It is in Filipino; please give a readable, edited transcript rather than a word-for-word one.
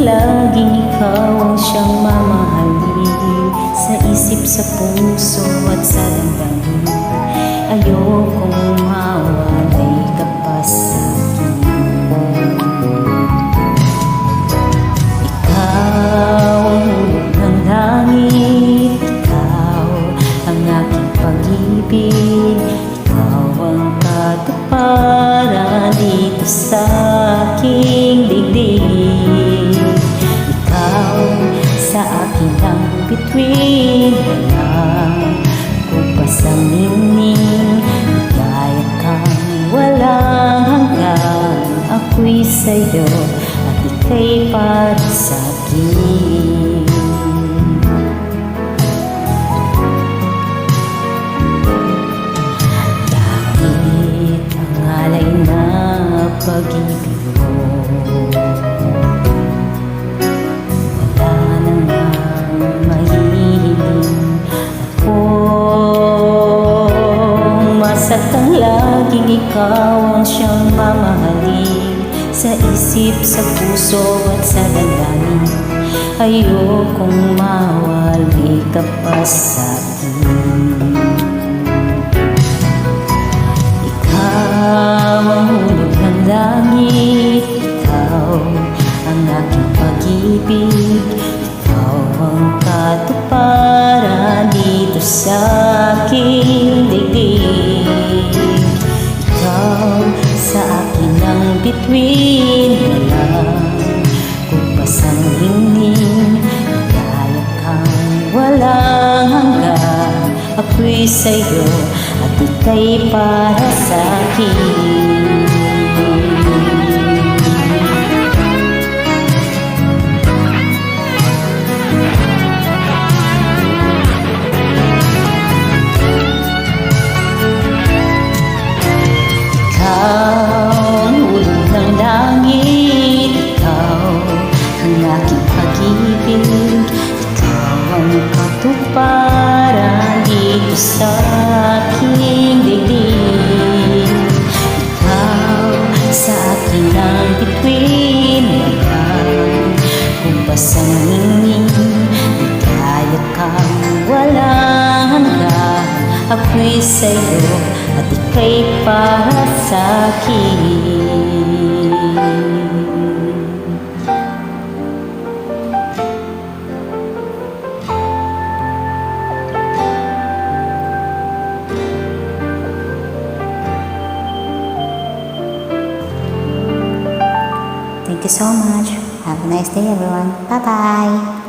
laging ikaw ang siyang mamahalin. Sa isip, sa puso at sa damdamin, ayokong mawalay ka pa sa'kin. Ikaw ang hulog ng langit, ikaw ang aking pag-ibig, ikaw ang katuparan dito sa aking dibdib. Ikaw sa akin ang bituin, walang kumpas ang ningning, ligaya kang walang hanggan. Ako'y sa'yo at ika'y para sa'kin. Dahil ang alay na pag-ibig mo, wala nang mahihiling akong masaktan. Laging ikaw ang siyang mamahalin. Sa isip, sa puso at sa damdamin, ayokong mawali ka pa sa'kin. Ikaw ang hulog ng langit, ikaw ang aking pag-ibig, ikaw ang katuparan dito sa aking dibdib. Ikaw sa akin ang bituin, walang kumpas ang ningning, ligaya kang walang hanggan. Ako'y sa'yo at ika'y para sa'kin. Para dito sa aking dibdib, ikaw sa akin ang bituin, walang kumpas ang ningning, ligaya kang walang hanggan. Ako'y sa'yo at ika'y para sa'kin. Thank you so much. Have a nice day, everyone. Bye-bye.